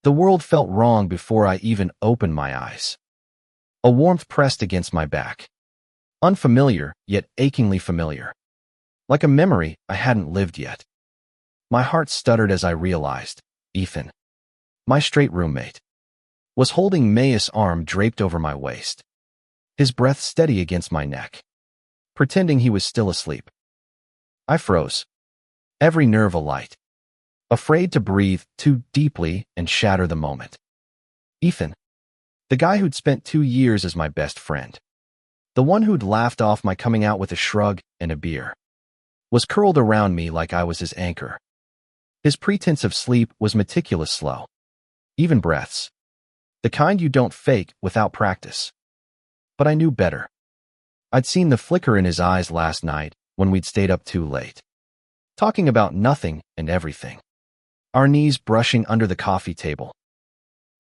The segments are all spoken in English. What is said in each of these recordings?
The world felt wrong before I even opened my eyes. A warmth pressed against my back. Unfamiliar, yet achingly familiar. Like a memory I hadn't lived yet. My heart stuttered as I realized Ethan, my straight roommate, was holding May's arm draped over my waist, his breath steady against my neck, pretending he was still asleep. I froze, every nerve alight, afraid to breathe too deeply and shatter the moment. Ethan, the guy who'd spent 2 years as my best friend, the one who'd laughed off my coming out with a shrug and a beer, was curled around me like I was his anchor. His pretense of sleep was meticulous slow. Even breaths. The kind you don't fake without practice. But I knew better. I'd seen the flicker in his eyes last night when we'd stayed up too late, talking about nothing and everything, our knees brushing under the coffee table.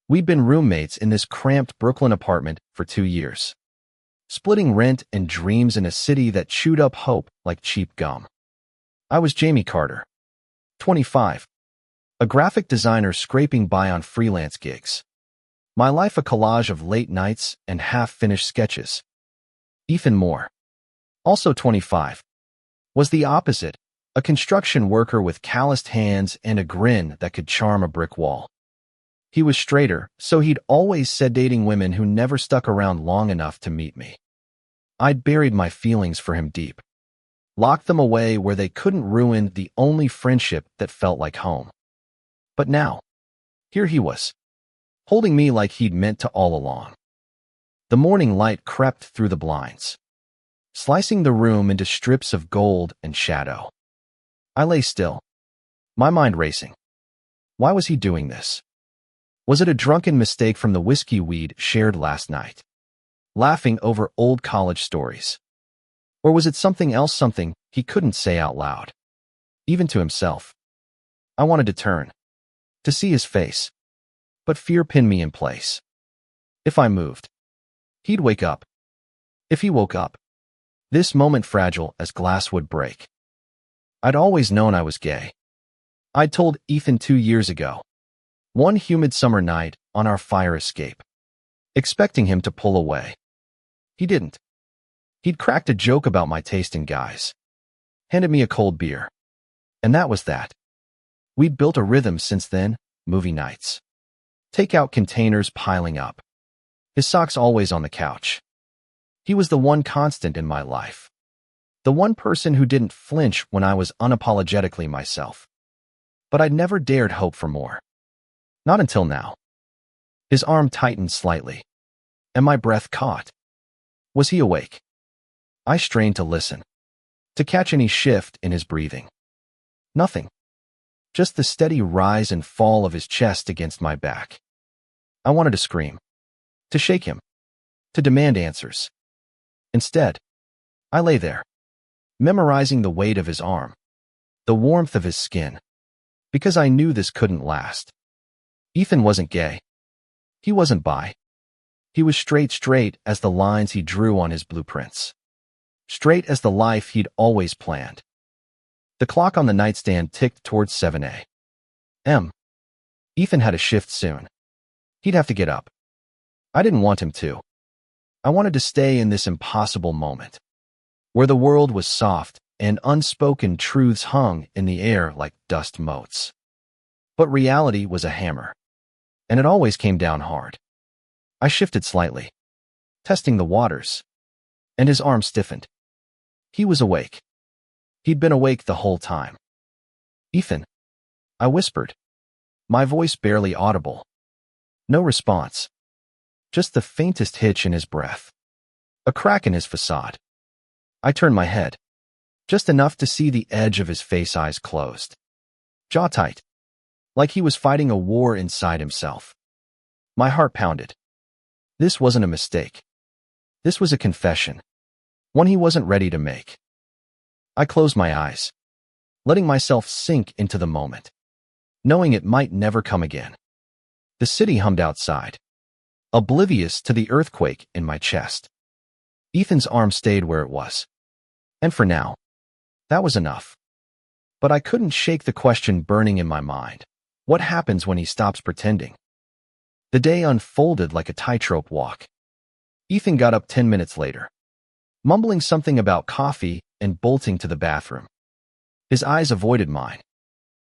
We'd been roommates in this cramped Brooklyn apartment for 2 years, splitting rent and dreams in a city that chewed up hope like cheap gum. I was Jamie Carter, 25, a graphic designer scraping by on freelance gigs. My life a collage of late nights and half-finished sketches. Ethan Moore, also 25, was the opposite, a construction worker with calloused hands and a grin that could charm a brick wall. He was straighter, so he'd always said dating women who never stuck around long enough to meet me. I'd buried my feelings for him deep, locked them away where they couldn't ruin the only friendship that felt like home. But now, here he was, holding me like he'd meant to all along. The morning light crept through the blinds, slicing the room into strips of gold and shadow. I lay still, my mind racing. Why was he doing this? Was it a drunken mistake from the whiskey we'd shared last night, laughing over old college stories? Or was it something else, something he couldn't say out loud, even to himself? I wanted to turn, to see his face, but fear pinned me in place. If I moved, he'd wake up. If he woke up, this moment fragile as glass would break. I'd always known I was gay. I'd told Ethan 2 years ago, one humid summer night on our fire escape, expecting him to pull away. He didn't. He'd cracked a joke about my taste in guys, handed me a cold beer, and that was that. We'd built a rhythm since then, movie nights, takeout containers piling up, his socks always on the couch. He was the one constant in my life, the one person who didn't flinch when I was unapologetically myself. But I'd never dared hope for more. Not until now. His arm tightened slightly, and my breath caught. Was he awake? I strained to listen, to catch any shift in his breathing. Nothing. Just the steady rise and fall of his chest against my back. I wanted to scream, to shake him, to demand answers. Instead, I lay there, memorizing the weight of his arm, the warmth of his skin, because I knew this couldn't last. Ethan wasn't gay. He wasn't bi. He was straight as the lines he drew on his blueprints. Straight as the life he'd always planned. The clock on the nightstand ticked towards 7 a.m. Ethan had a shift soon. He'd have to get up. I didn't want him to. I wanted to stay in this impossible moment, where the world was soft and unspoken truths hung in the air like dust motes. But reality was a hammer, and it always came down hard. I shifted slightly, testing the waters, and his arm stiffened. He was awake. He'd been awake the whole time. Ethan, I whispered, my voice barely audible. No response. Just the faintest hitch in his breath. A crack in his facade. I turned my head, just enough to see the edge of his face, eyes closed, jaw tight, like he was fighting a war inside himself. My heart pounded. This wasn't a mistake. This was a confession, one he wasn't ready to make. I closed my eyes, letting myself sink into the moment, knowing it might never come again. The city hummed outside, oblivious to the earthquake in my chest. Ethan's arm stayed where it was. And for now, that was enough. But I couldn't shake the question burning in my mind. What happens when he stops pretending? The day unfolded like a tightrope walk. Ethan got up 10 minutes later, mumbling something about coffee and bolting to the bathroom. His eyes avoided mine,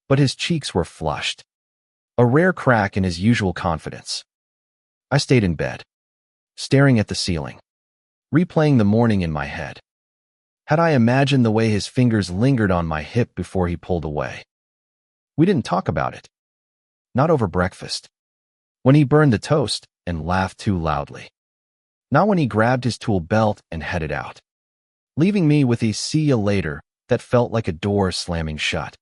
but his cheeks were flushed, a rare crack in his usual confidence. I stayed in bed, staring at the ceiling, replaying the morning in my head. Had I imagined the way his fingers lingered on my hip before he pulled away? We didn't talk about it. Not over breakfast. When he burned the toast and laughed too loudly. Not when he grabbed his tool belt and headed out, leaving me with a see you later that felt like a door slamming shut.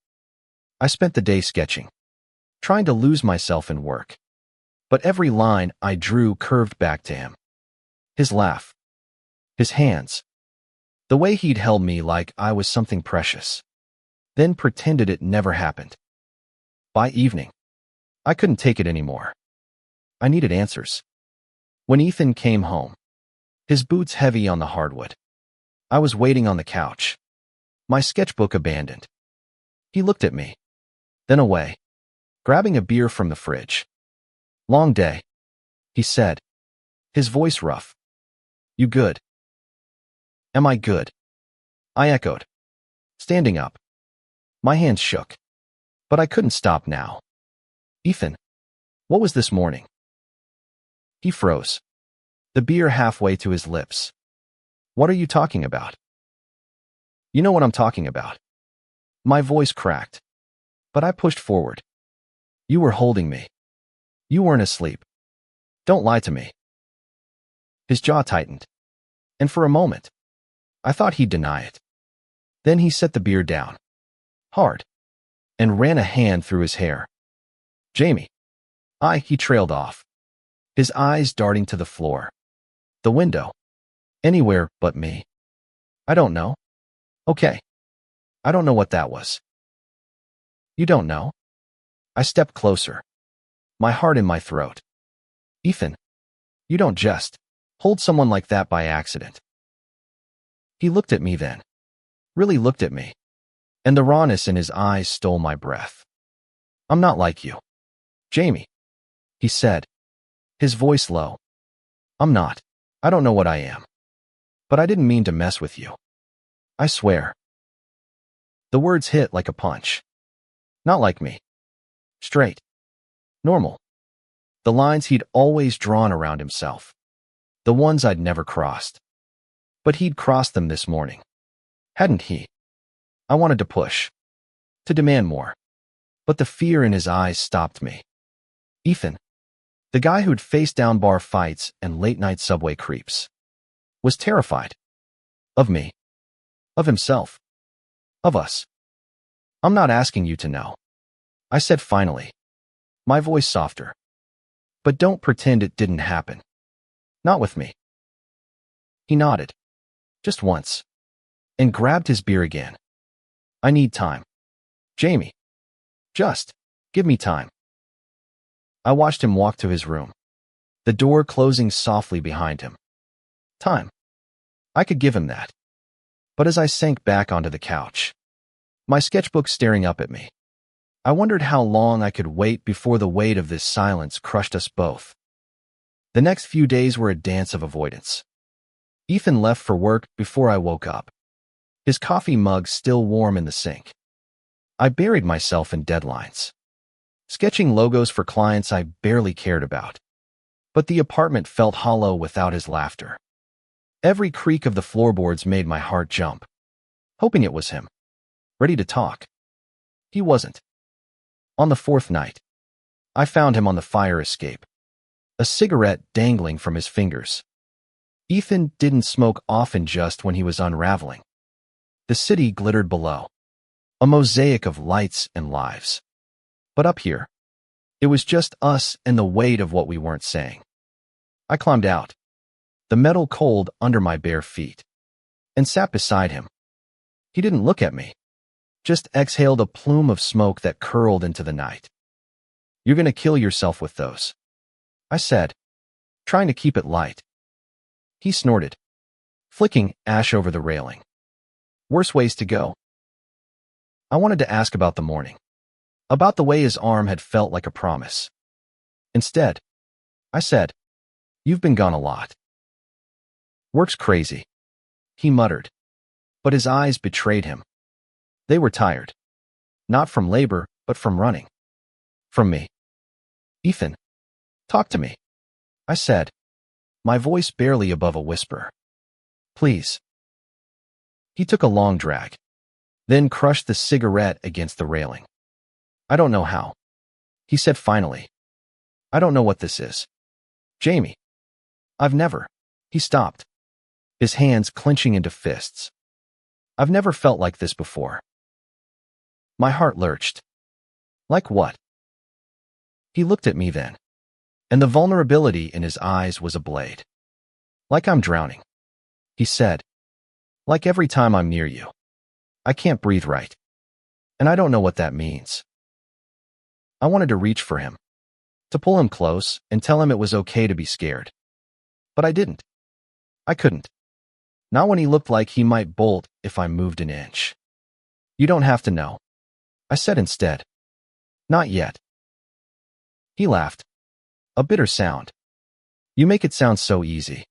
I spent the day sketching, trying to lose myself in work. But every line I drew curved back to him. His laugh. His hands. The way he'd held me like I was something precious, then pretended it never happened. By evening, I couldn't take it anymore. I needed answers. When Ethan came home, his boots heavy on the hardwood, I was waiting on the couch, my sketchbook abandoned. He looked at me, then away, grabbing a beer from the fridge. "Long day," he said, his voice rough. "You good?" "Am I good?" I echoed, standing up. My hands shook, but I couldn't stop now. "Ethan, what was this morning?" He froze, the beer halfway to his lips. "What are you talking about?" "You know what I'm talking about." My voice cracked, but I pushed forward. "You were holding me. You weren't asleep. Don't lie to me." His jaw tightened, and for a moment, I thought he'd deny it. Then he set the beer down, hard, and ran a hand through his hair. "Jamie." He trailed off, his eyes darting to the floor, the window, anywhere but me. "I don't know." "Okay. I don't know what that was." "You don't know?" I stepped closer, my heart in my throat. "Ethan, you don't just hold someone like that by accident." He looked at me then, really looked at me, and the rawness in his eyes stole my breath. "I'm not like you, Jamie," he said, his voice low. "I'm not. I don't know what I am. But I didn't mean to mess with you. I swear." The words hit like a punch. Not like me. Straight. Normal. The lines he'd always drawn around himself. The ones I'd never crossed. But he'd crossed them this morning. Hadn't he? I wanted to push. To demand more. But the fear in his eyes stopped me. Ethan, the guy who'd faced down bar fights and late-night subway creeps, was terrified. Of me. Of himself. Of us. "I'm not asking you to know," I said finally, my voice softer. "But don't pretend it didn't happen. Not with me." He nodded, just once, and grabbed his beer again. "I need time. Jamie. Just give me time." I watched him walk to his room, the door closing softly behind him. Time. I could give him that. But as I sank back onto the couch, my sketchbook staring up at me, I wondered how long I could wait before the weight of this silence crushed us both. The next few days were a dance of avoidance. Ethan left for work before I woke up, his coffee mug still warm in the sink. I buried myself in deadlines, sketching logos for clients I barely cared about. But the apartment felt hollow without his laughter. Every creak of the floorboards made my heart jump, hoping it was him, ready to talk. He wasn't. On the fourth night, I found him on the fire escape, a cigarette dangling from his fingers. Ethan didn't smoke often, just when he was unraveling. The city glittered below, a mosaic of lights and lives. But up here, it was just us and the weight of what we weren't saying. I climbed out, the metal cold under my bare feet, and sat beside him. He didn't look at me, just exhaled a plume of smoke that curled into the night. "You're gonna kill yourself with those," I said, trying to keep it light. He snorted, flicking ash over the railing. "Worse ways to go." I wanted to ask about the morning, about the way his arm had felt like a promise. Instead, I said, "You've been gone a lot." "Work's crazy," he muttered, but his eyes betrayed him. They were tired. Not from labor, but from running. From me. "Ethan, talk to me," I said, my voice barely above a whisper. "Please." He took a long drag, then crushed the cigarette against the railing. "I don't know how," he said finally. "I don't know what this is. Jamie. I've never." He stopped, his hands clenching into fists. "I've never felt like this before." My heart lurched. Like what? He looked at me then, and the vulnerability in his eyes was a blade. "Like I'm drowning," he said. "Like every time I'm near you, I can't breathe right. And I don't know what that means." I wanted to reach for him, to pull him close and tell him it was okay to be scared. But I didn't. I couldn't. Not when he looked like he might bolt if I moved an inch. "You don't have to know," I said instead. "Not yet." He laughed. A bitter sound. "You make it sound so easy.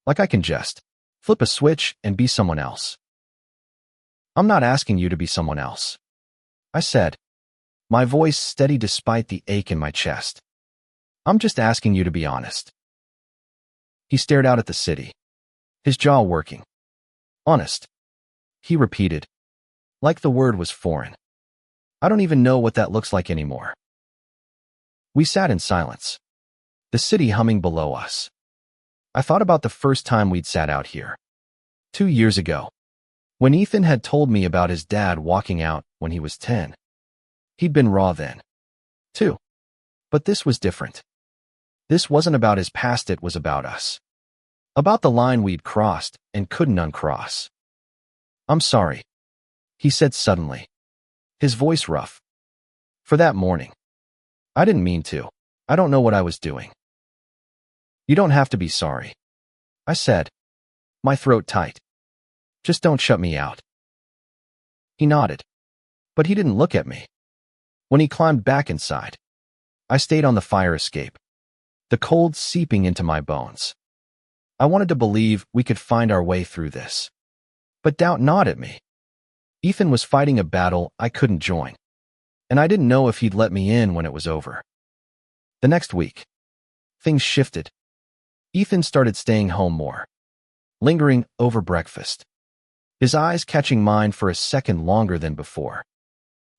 Like I can just flip a switch and be someone else." "I'm not asking you to be someone else," I said, my voice steady despite the ache in my chest. "I'm just asking you to be honest." He stared out at the city, his jaw working. "Honest," he repeated, like the word was foreign. "I don't even know what that looks like anymore." We sat in silence, the city humming below us. I thought about the first time we'd sat out here. 2 years ago, when Ethan had told me about his dad walking out when he was 10. He'd been raw then, too. But this was different. This wasn't about his past, it was about us. About the line we'd crossed and couldn't uncross. "I'm sorry," he said suddenly, his voice rough. "For that morning. I didn't mean to. I don't know what I was doing." "You don't have to be sorry," I said, my throat tight. "Just don't shut me out." He nodded, but he didn't look at me. When he climbed back inside, I stayed on the fire escape, the cold seeping into my bones. I wanted to believe we could find our way through this. But doubt gnawed at me. Ethan was fighting a battle I couldn't join, and I didn't know if he'd let me in when it was over. The next week, things shifted. Ethan started staying home more, lingering over breakfast, his eyes catching mine for a second longer than before.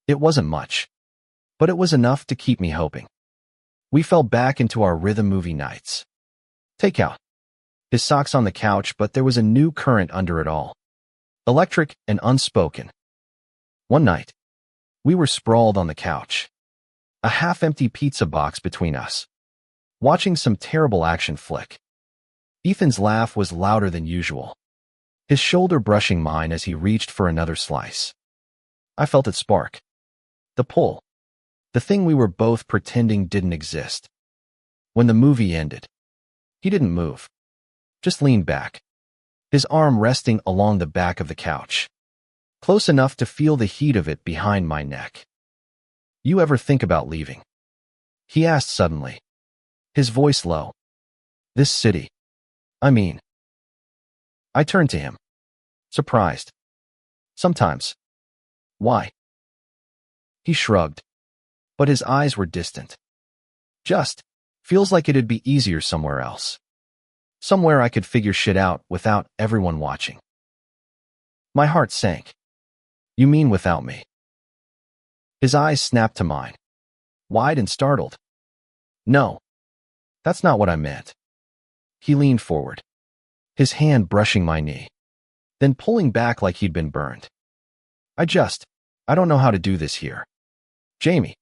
It wasn't much, but it was enough to keep me hoping. We fell back into our rhythm movie nights. Takeout. His socks on the couch, but there was a new current under it all. Electric and unspoken. One night, we were sprawled on the couch, a half-empty pizza box between us, watching some terrible action flick. Ethan's laugh was louder than usual, his shoulder brushing mine as he reached for another slice. I felt it spark. The pull. The thing we were both pretending didn't exist. When the movie ended, he didn't move, just leaned back, his arm resting along the back of the couch, close enough to feel the heat of it behind my neck. "You ever think about leaving?" he asked suddenly, his voice low. "This city, I mean." I turned to him, surprised. "Sometimes." "Why?" He shrugged, but his eyes were distant. "Just feels like it'd be easier somewhere else. Somewhere I could figure shit out without everyone watching." My heart sank. "You mean without me?" His eyes snapped to mine, wide and startled. "No, that's not what I meant." He leaned forward, his hand brushing my knee, then pulling back like he'd been burned. I don't know how to do this here. Jamie.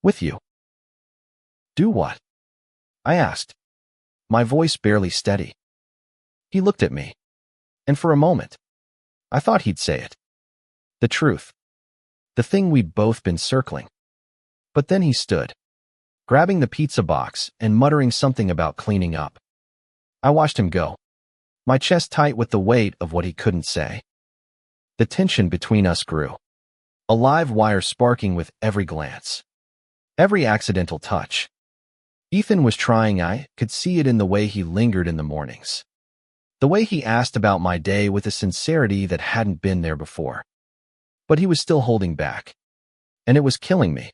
With you." "Do what?" I asked, my voice barely steady. He looked at me, and for a moment, I thought he'd say it. The truth. The thing we'd both been circling. But then he stood, grabbing the pizza box and muttering something about cleaning up. I watched him go, my chest tight with the weight of what he couldn't say. The tension between us grew, a live wire sparking with every glance, every accidental touch. Ethan was trying. I could see it in the way he lingered in the mornings. The way he asked about my day with a sincerity that hadn't been there before. But he was still holding back. And it was killing me.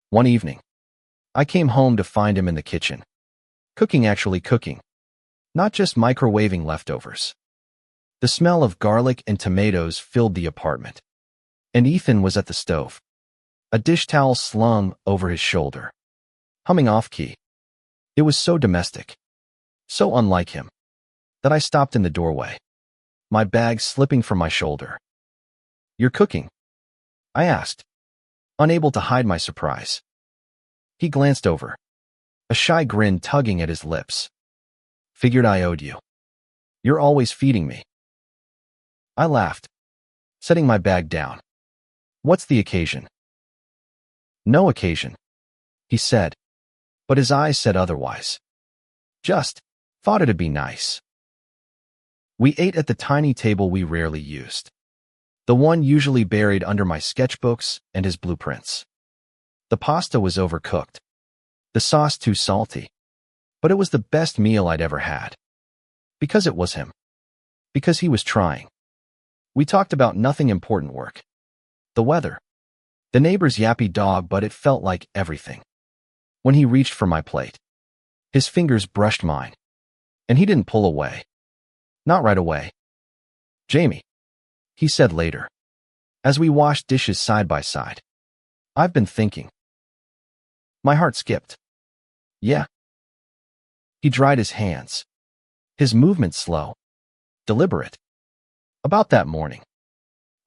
One evening, I came home to find him in the kitchen. Actually cooking. Not just microwaving leftovers. The smell of garlic and tomatoes filled the apartment. And Ethan was at the stove. A dish towel slung over his shoulder. Humming off-key. It was so domestic. So unlike him. That I stopped in the doorway. My bag slipping from my shoulder. "You're cooking?" I asked, unable to hide my surprise. He glanced over. A shy grin tugging at his lips. "Figured I owed you. You're always feeding me." I laughed, setting my bag down. "What's the occasion?" "No occasion," he said, but his eyes said otherwise. "Just thought it'd be nice." We ate at the tiny table we rarely used. The one usually buried under my sketchbooks and his blueprints. The pasta was overcooked. The sauce too salty. But it was the best meal I'd ever had. Because it was him. Because he was trying. We talked about nothing important: work, the weather, the neighbor's yappy dog, but it felt like everything. When he reached for my plate, his fingers brushed mine. And he didn't pull away. Not right away. "Jamie," he said later, as we washed dishes side by side, "I've been thinking." My heart skipped. "Yeah." He dried his hands. His movement slow, deliberate. "About that morning.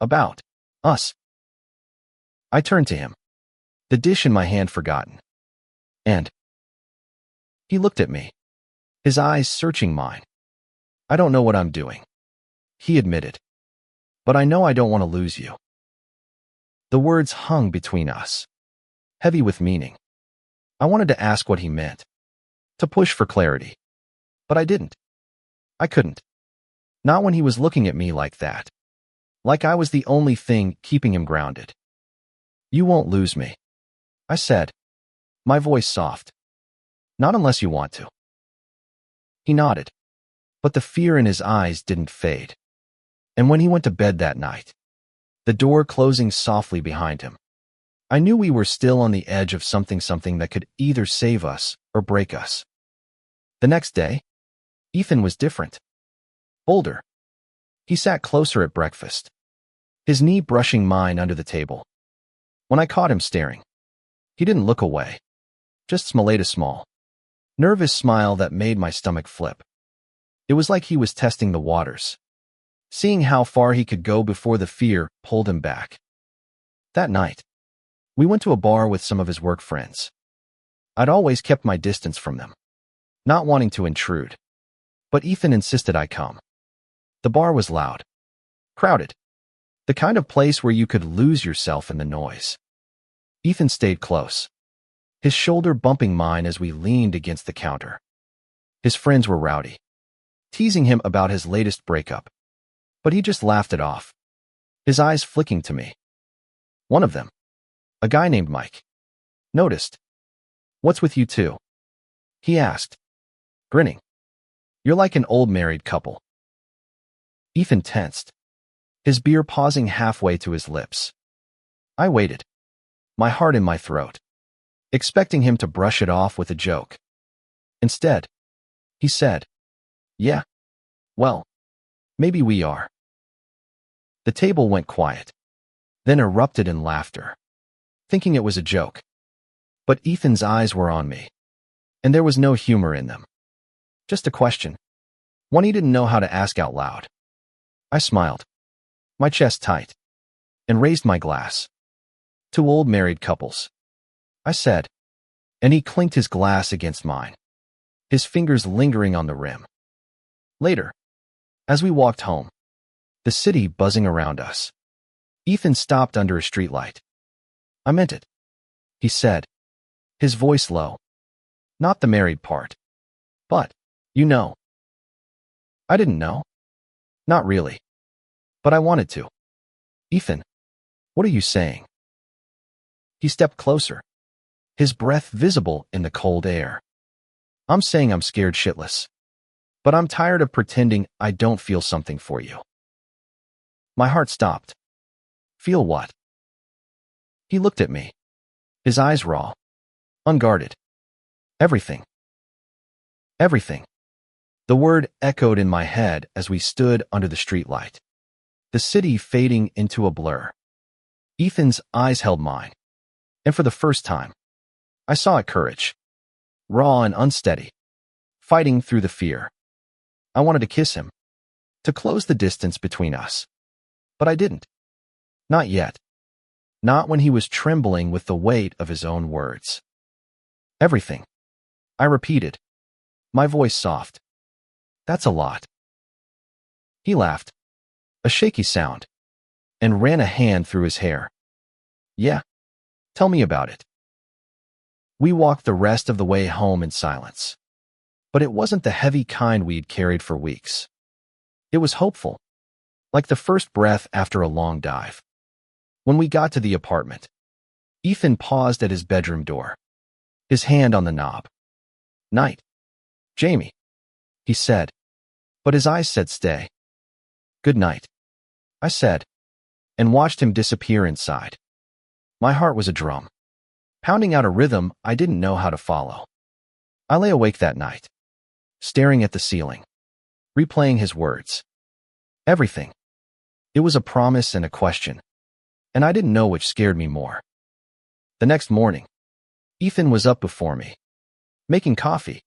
About us." I turned to him, the dish in my hand forgotten. And he looked at me, his eyes searching mine. "I don't know what I'm doing," he admitted. "But I know I don't want to lose you." The words hung between us, heavy with meaning. I wanted to ask what he meant, to push for clarity. But I didn't. I couldn't. Not when he was looking at me like that. Like I was the only thing keeping him grounded. "You won't lose me," I said, my voice soft. "Not unless you want to." He nodded. But the fear in his eyes didn't fade. And when he went to bed that night, the door closing softly behind him, I knew we were still on the edge of something that could either save us or break us. The next day, Ethan was different. Bolder. He sat closer at breakfast, his knee brushing mine under the table. When I caught him staring, he didn't look away, just smiled a small, nervous smile that made my stomach flip. It was like he was testing the waters, seeing how far he could go before the fear pulled him back. That night, we went to a bar with some of his work friends. I'd always kept my distance from them, not wanting to intrude. But Ethan insisted I come. The bar was loud, crowded, the kind of place where you could lose yourself in the noise. Ethan stayed close, his shoulder bumping mine as we leaned against the counter. His friends were rowdy, teasing him about his latest breakup. But he just laughed it off, his eyes flicking to me. One of them, a guy named Mike, noticed. "What's with you two?" he asked, grinning. "You're like an old married couple." Ethan tensed, his beer pausing halfway to his lips. I waited, my heart in my throat, expecting him to brush it off with a joke. Instead, he said, "Yeah, well, maybe we are." The table went quiet, then erupted in laughter, thinking it was a joke. But Ethan's eyes were on me, and there was no humor in them. Just a question, one he didn't know how to ask out loud. I smiled, my chest tight, and raised my glass. "To old married couples," I said, and he clinked his glass against mine, his fingers lingering on the rim. Later, as we walked home, the city buzzing around us, Ethan stopped under a streetlight. "I meant it," he said, his voice low. "Not the married part. But, you know." I didn't know. Not really. But I wanted to. "Ethan, what are you saying?" He stepped closer, his breath visible in the cold air. I'm saying I'm scared shitless, but I'm tired of pretending I don't feel something for you. My heart stopped. Feel what? He looked at me, his eyes raw, unguarded. Everything. Everything. The word echoed in my head as we stood under the streetlight, the city fading into a blur. Ethan's eyes held mine, and for the first time, I saw it courage, raw and unsteady, fighting through the fear. I wanted to kiss him, to close the distance between us, but I didn't. Not yet. Not when he was trembling with the weight of his own words. Everything. I repeated, my voice soft. That's a lot. He laughed, a shaky sound, and ran a hand through his hair. Yeah, tell me about it. We walked the rest of the way home in silence. But it wasn't the heavy kind we'd carried for weeks. It was hopeful, like the first breath after a long dive. When we got to the apartment, Ethan paused at his bedroom door, his hand on the knob. Night, Jamie, he said, but his eyes said stay. Good night, I said, and watched him disappear inside. My heart was a drum, pounding out a rhythm I didn't know how to follow. I lay awake that night, staring at the ceiling, replaying his words. Everything. It was a promise and a question, and I didn't know which scared me more. The next morning, Ethan was up before me, making coffee.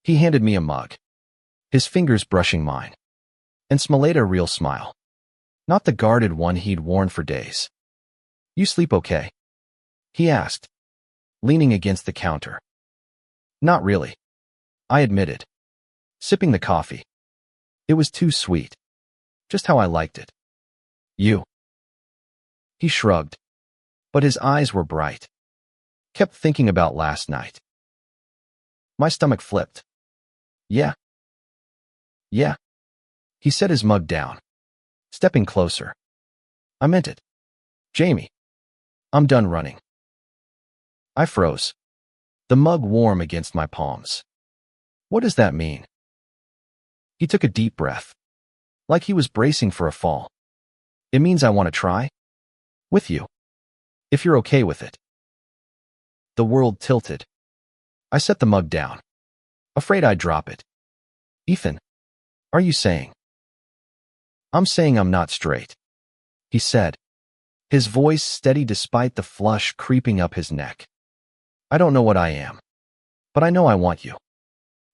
He handed me a mug, his fingers brushing mine, and smiled a real smile, not the guarded one he'd worn for days. You sleep okay? He asked, leaning against the counter. Not really, I admitted, sipping the coffee. It was too sweet, just how I liked it. You? He shrugged, but his eyes were bright. Kept thinking about last night. My stomach flipped. Yeah. Yeah. He set his mug down, stepping closer. I meant it. Jamie, I'm done running. I froze, the mug warm against my palms. What does that mean? He took a deep breath, like he was bracing for a fall. It means I want to try? With you. If you're okay with it. The world tilted. I set the mug down, afraid I'd drop it. Ethan, are you saying? I'm saying I'm not straight, he said, his voice steady despite the flush creeping up his neck. I don't know what I am, but I know I want you.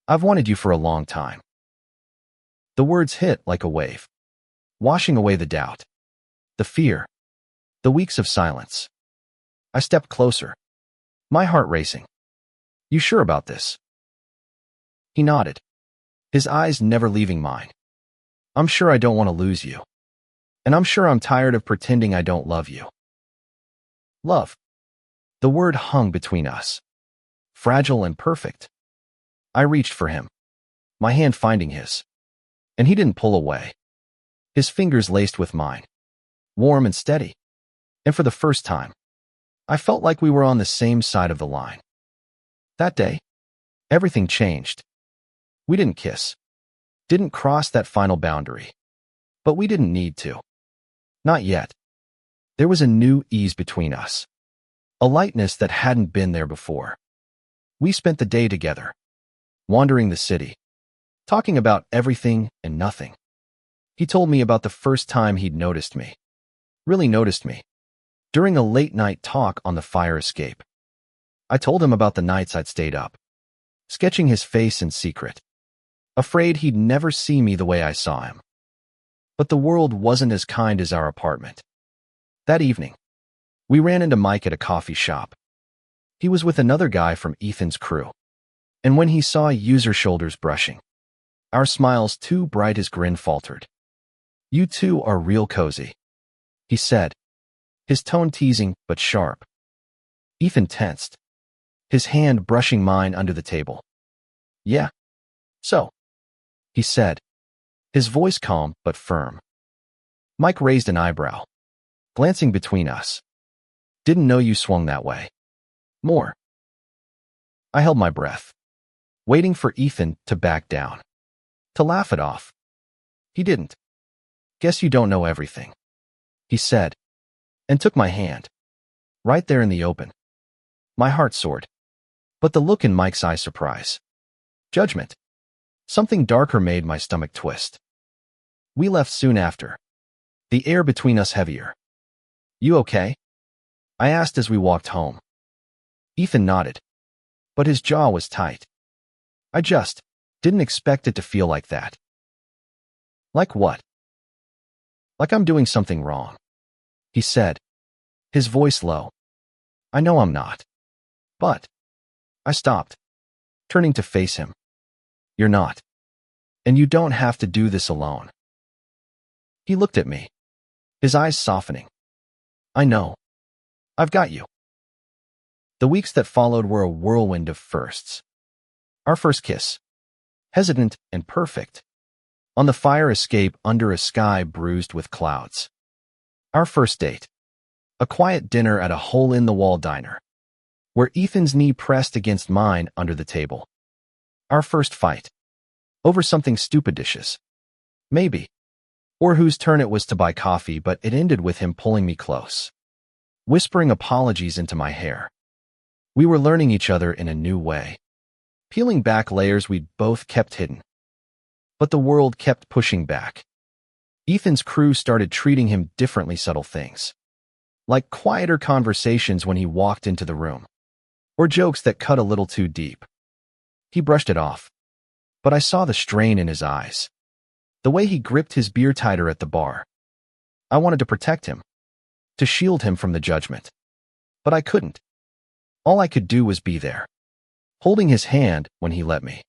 I've wanted you for a long time. The words hit like a wave, washing away the doubt, the fear, the weeks of silence. I stepped closer, my heart racing. You sure about this? He nodded, his eyes never leaving mine. I'm sure I don't want to lose you. And I'm sure I'm tired of pretending I don't love you. Love. The word hung between us, fragile and perfect. I reached for him, my hand finding his, and he didn't pull away. His fingers laced with mine, warm and steady. And for the first time, I felt like we were on the same side of the line. That day, everything changed. We didn't kiss, didn't cross that final boundary, but we didn't need to. Not yet. There was a new ease between us, a lightness that hadn't been there before. We spent the day together, wandering the city, talking about everything and nothing. He told me about the first time he'd noticed me, really noticed me, during a late-night talk on the fire escape. I told him about the nights I'd stayed up, sketching his face in secret, afraid he'd never see me the way I saw him. But the world wasn't as kind as our apartment. That evening, we ran into Mike at a coffee shop. He was with another guy from Ethan's crew, and when he saw user shoulders brushing, our smiles too bright his grin faltered. You two are real cozy, he said, his tone teasing but sharp. Ethan tensed, his hand brushing mine under the table. Yeah. So, he said, his voice calm but firm. Mike raised an eyebrow, glancing between us. Didn't know you swung that way. More. I held my breath, waiting for Ethan to back down, to laugh it off. He didn't. Guess you don't know everything, he said, and took my hand, right there in the open. My heart soared, but the look in Mike's eye surprise. Judgment. Something darker made my stomach twist. We left soon after, the air between us heavier. You okay? I asked as we walked home. Ethan nodded, but his jaw was tight. I just didn't expect it to feel like that. Like what? Like I'm doing something wrong, he said, his voice low. I know I'm not. But I stopped, turning to face him. You're not. And you don't have to do this alone. He looked at me, his eyes softening. I know. I've got you. The weeks that followed were a whirlwind of firsts. Our first kiss, hesitant and perfect, on the fire escape under a sky bruised with clouds. Our first date, a quiet dinner at a hole-in-the-wall diner, where Ethan's knee pressed against mine under the table. Our first fight, over something stupidicious, maybe, or whose turn it was to buy coffee, but it ended with him pulling me close, whispering apologies into my hair. We were learning each other in a new way, peeling back layers we'd both kept hidden. But the world kept pushing back. Ethan's crew started treating him differently, subtle things, like quieter conversations when he walked into the room, or jokes that cut a little too deep. He brushed it off, but I saw the strain in his eyes, the way he gripped his beer tighter at the bar. I wanted to protect him, to shield him from the judgment, but I couldn't. All I could do was be there, holding his hand when he let me,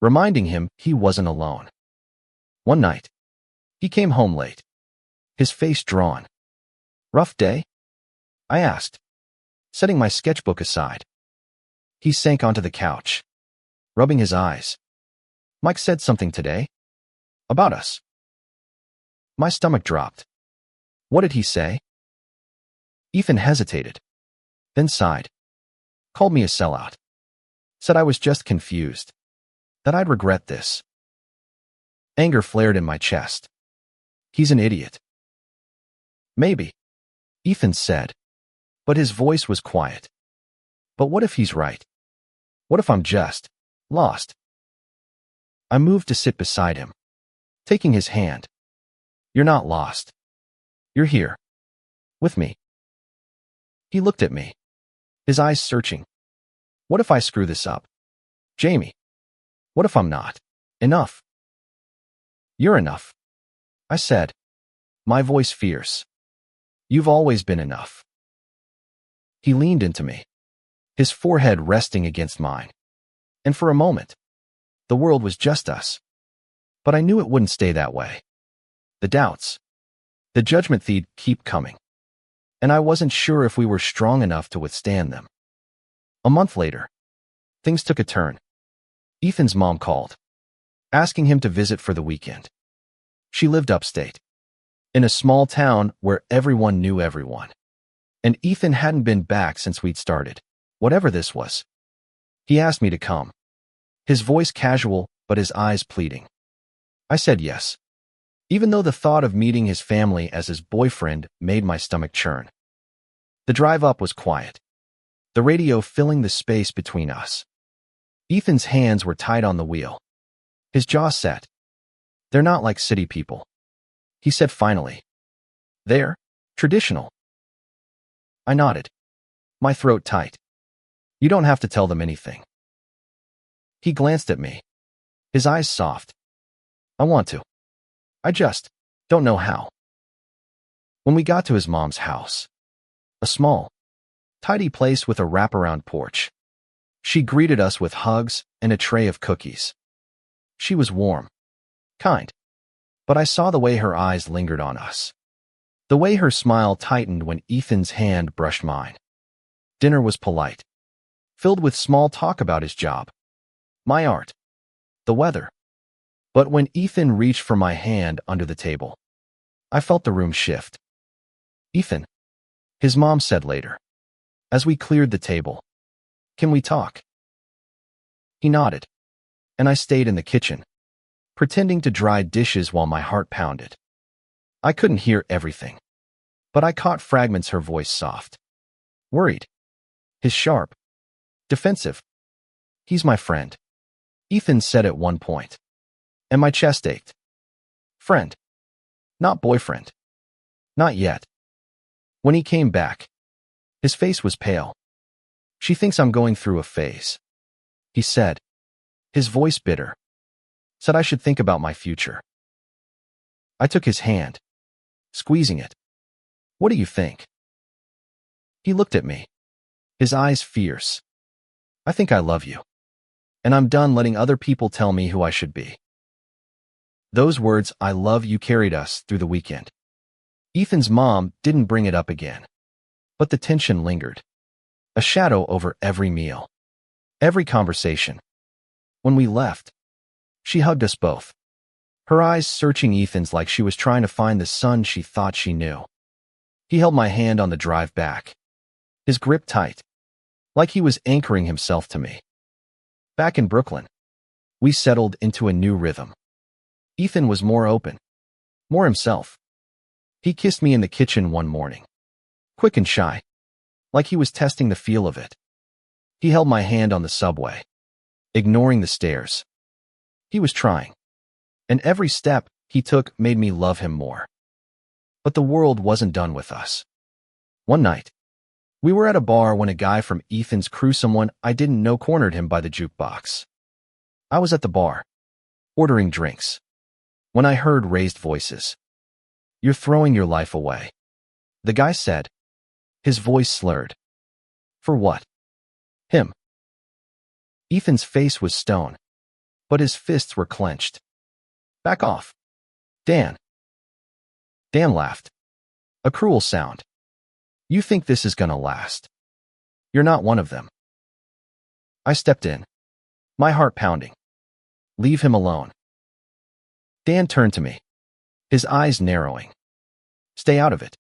reminding him he wasn't alone. One night, he came home late, his face drawn. Rough day? I asked, setting my sketchbook aside. He sank onto the couch, rubbing his eyes. Mike said something today? About us. My stomach dropped. What did he say? Ethan hesitated, then sighed. Called me a sellout. Said I was just confused. That I'd regret this. Anger flared in my chest. He's an idiot. Maybe, Ethan said, but his voice was quiet. But what if he's right? What if I'm just lost? I moved to sit beside him, taking his hand. You're not lost. You're here. With me. He looked at me, his eyes searching. What if I screw this up? Jamie, what if I'm not enough? You're enough, I said, my voice fierce. You've always been enough. He leaned into me, his forehead resting against mine. And for a moment, the world was just us. But I knew it wouldn't stay that way. The doubts, the judgment they'd keep coming. And I wasn't sure if we were strong enough to withstand them. A month later, things took a turn. Ethan's mom called, asking him to visit for the weekend. She lived upstate, in a small town where everyone knew everyone. And Ethan hadn't been back since we'd started, whatever this was. He asked me to come, his voice casual, but his eyes pleading. I said yes, even though the thought of meeting his family as his boyfriend made my stomach churn. The drive up was quiet, the radio filling the space between us. Ethan's hands were tight on the wheel, his jaw set. They're not like city people, he said finally. They're traditional. I nodded, my throat tight. You don't have to tell them anything. He glanced at me, his eyes soft. I want to. I just don't know how. When we got to his mom's house, a small, tidy place with a wraparound porch, she greeted us with hugs and a tray of cookies. She was warm, kind, but I saw the way her eyes lingered on us, the way her smile tightened when Ethan's hand brushed mine. Dinner was polite, filled with small talk about his job, my art, the weather. But when Ethan reached for my hand under the table, I felt the room shift. Ethan, his mom said later, as we cleared the table, can we talk? He nodded, and I stayed in the kitchen, pretending to dry dishes while my heart pounded. I couldn't hear everything, but I caught fragments. Her voice soft, worried, his sharp, defensive. He's my friend, Ethan said at one point, and my chest ached. Friend, not boyfriend. Not yet. When he came back, his face was pale. She thinks I'm going through a phase, he said, his voice bitter. Said I should think about my future. I took his hand, squeezing it. What do you think? He looked at me, his eyes fierce. I think I love you, and I'm done letting other people tell me who I should be. Those words, I love you, carried us through the weekend. Ethan's mom didn't bring it up again, but the tension lingered, a shadow over every meal, every conversation. When we left, she hugged us both, her eyes searching Ethan's like she was trying to find the son she thought she knew. He held my hand on the drive back, his grip tight, like he was anchoring himself to me. Back in Brooklyn, we settled into a new rhythm. Ethan was more open, more himself. He kissed me in the kitchen one morning, quick and shy, like he was testing the feel of it. He held my hand on the subway, ignoring the stares. He was trying, and every step he took made me love him more. But the world wasn't done with us. One night, we were at a bar when a guy from Ethan's crew, someone I didn't know, cornered him by the jukebox. I was at the bar, ordering drinks, when I heard raised voices. You're throwing your life away, the guy said, his voice slurred. For what? Him. Ethan's face was stone, but his fists were clenched. Back off, Dan. Dan laughed, a cruel sound. You think this is gonna last? You're not one of them. I stepped in, my heart pounding. Leave him alone. Dan turned to me, his eyes narrowing. Stay out of it.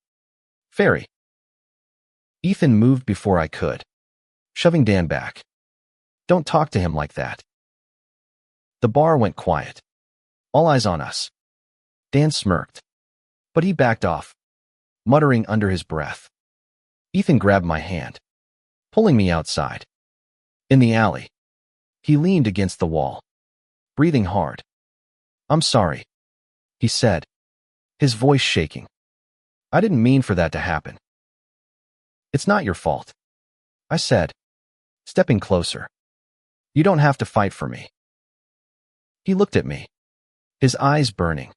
Fairy. Ethan moved before I could, shoving Dan back. Don't talk to him like that. The bar went quiet, all eyes on us. Dan smirked, but he backed off, muttering under his breath. Ethan grabbed my hand, pulling me outside. In the alley, he leaned against the wall, breathing hard. I'm sorry, he said, his voice shaking. I didn't mean for that to happen. It's not your fault, I said, stepping closer. You don't have to fight for me. He looked at me, his eyes burning.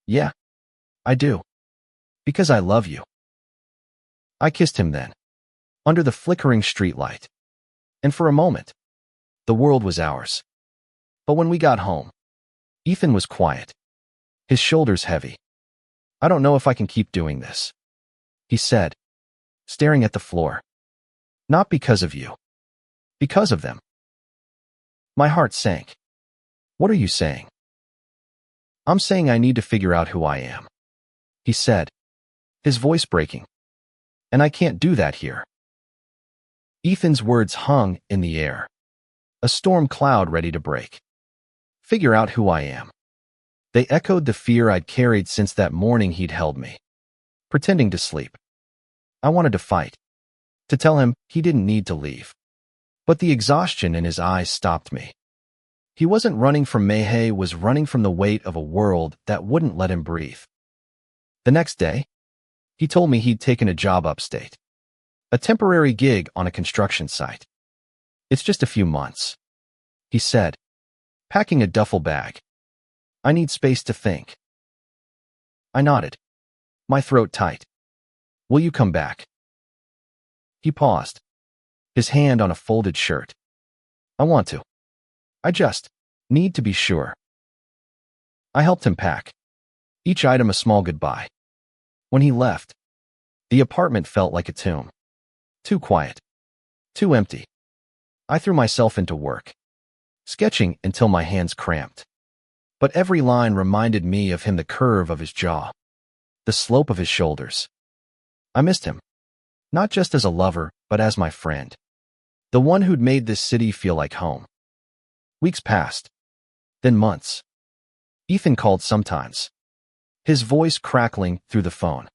Yeah, I do. Because I love you. I kissed him then, under the flickering streetlight. And for a moment, the world was ours. But when we got home, Ethan was quiet, his shoulders heavy. I don't know if I can keep doing this, he said, staring at the floor. Not because of you. Because of them. My heart sank. What are you saying? I'm saying I need to figure out who I am, he said, his voice breaking. And I can't do that here. Ethan's words hung in the air, a storm cloud ready to break. Figure out who I am. They echoed the fear I'd carried since that morning he'd held me, pretending to sleep. I wanted to fight, to tell him he didn't need to leave. But the exhaustion in his eyes stopped me. He wasn't running from Mayhay, was running from the weight of a world that wouldn't let him breathe. The next day, he told me he'd taken a job upstate, a temporary gig on a construction site. It's just a few months, he said, packing a duffel bag. I need space to think. I nodded, my throat tight. Will you come back? He paused, his hand on a folded shirt. I want to. I just need to be sure. I helped him pack, each item a small goodbye. When he left, the apartment felt like a tomb. Too quiet, too empty. I threw myself into work, sketching until my hands cramped. But every line reminded me of him, the curve of his jaw, the slope of his shoulders. I missed him, not just as a lover, but as my friend, the one who'd made this city feel like home. Weeks passed, then months. Ethan called sometimes, his voice crackling through the phone,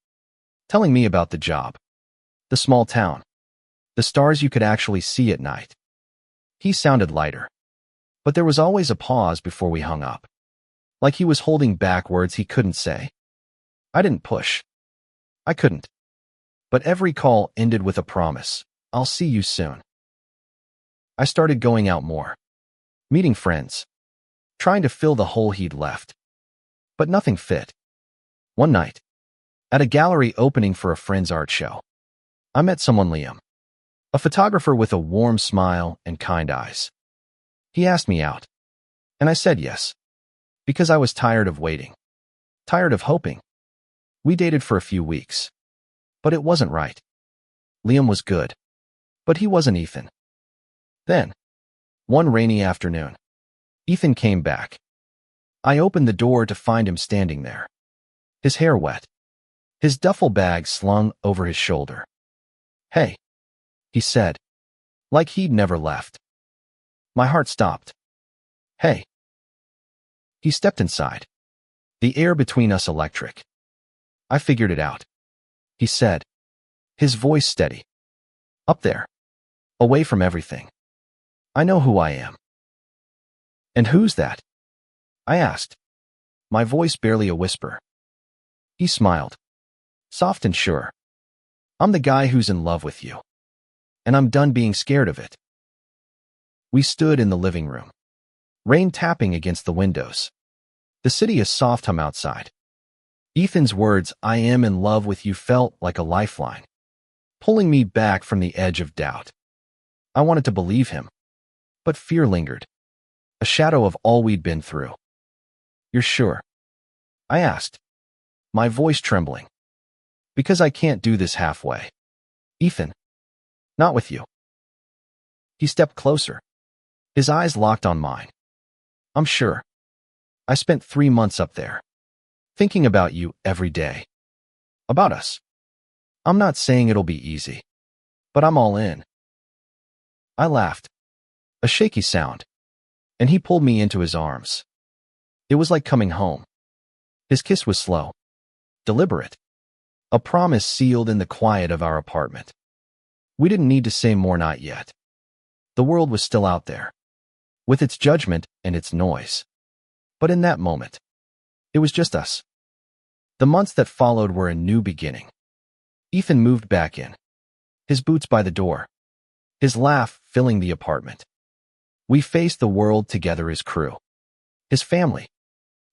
telling me about the job, the small town, the stars you could actually see at night. He sounded lighter, but there was always a pause before we hung up, like he was holding back words he couldn't say. I didn't push. I couldn't. But every call ended with a promise. I'll see you soon. I started going out more, meeting friends, trying to fill the hole he'd left. But nothing fit. One night, at a gallery opening for a friend's art show, I met someone, Liam, a photographer with a warm smile and kind eyes. He asked me out, and I said yes, because I was tired of waiting, tired of hoping. We dated for a few weeks, but it wasn't right. Liam was good, but he wasn't Ethan. Then, one rainy afternoon, Ethan came back. I opened the door to find him standing there, his hair wet, his duffel bag slung over his shoulder. "Hey," he said, like he'd never left. My heart stopped. "Hey." He stepped inside, the air between us electric. "I figured it out," he said, his voice steady. "Up there, away from everything. I know who I am." "And who's that?" I asked, my voice barely a whisper. He smiled, soft and sure. "I'm the guy who's in love with you, and I'm done being scared of it." We stood in the living room, rain tapping against the windows. The city is soft hum outside. Ethan's words, "I am in love with you," felt like a lifeline, pulling me back from the edge of doubt. I wanted to believe him, but fear lingered, a shadow of all we'd been through. "You're sure?" I asked, my voice trembling. "Because I can't do this halfway, Ethan. Not with you." He stepped closer, his eyes locked on mine. "I'm sure. I spent 3 months up there, thinking about you every day. About us. I'm not saying it'll be easy, but I'm all in." I laughed, a shaky sound, and he pulled me into his arms. It was like coming home. His kiss was slow, deliberate, a promise sealed in the quiet of our apartment. We didn't need to say more, not yet. The world was still out there, with its judgment and its noise. But in that moment, it was just us. The months that followed were a new beginning. Ethan moved back in, his boots by the door, his laugh filling the apartment. We faced the world together, his crew, his family,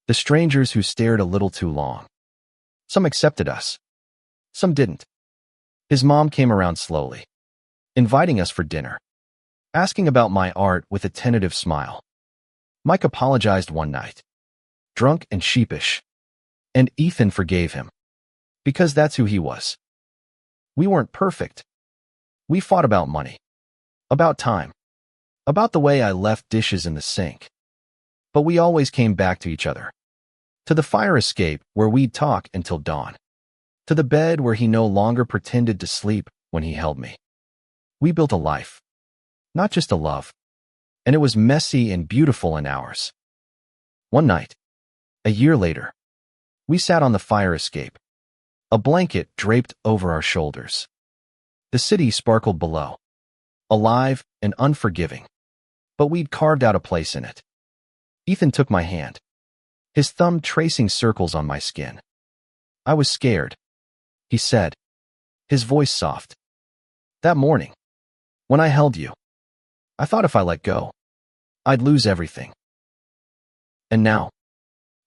the strangers who stared a little too long. Some accepted us, some didn't. His mom came around slowly, inviting us for dinner, asking about my art with a tentative smile. Mike apologized one night, drunk and sheepish, and Ethan forgave him, because that's who he was. We weren't perfect. We fought about money, about time, about the way I left dishes in the sink. But we always came back to each other, to the fire escape where we'd talk until dawn, to the bed where he no longer pretended to sleep when he held me. We built a life, not just a love, and it was messy and beautiful in hours. One night, a year later, we sat on the fire escape, a blanket draped over our shoulders. The city sparkled below, alive and unforgiving, but we'd carved out a place in it. Ethan took my hand, his thumb tracing circles on my skin. "I was scared," he said, his voice soft. "That morning, when I held you, I thought if I let go, I'd lose everything." "And now?"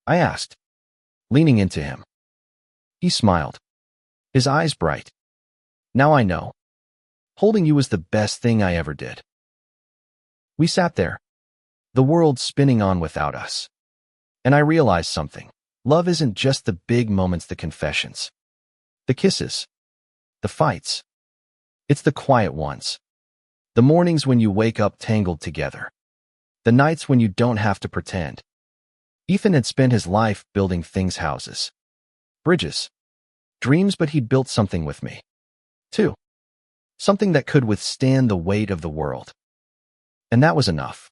I asked, leaning into him. He smiled, his eyes bright. "Now I know. Holding you was the best thing I ever did." We sat there, the world spinning on without us. And I realized something. Love isn't just the big moments, the confessions, the kisses, the fights. It's the quiet ones. The mornings when you wake up tangled together. The nights when you don't have to pretend. Ethan had spent his life building things, houses, bridges, dreams, but he'd built something with me, too. Something that could withstand the weight of the world. And that was enough.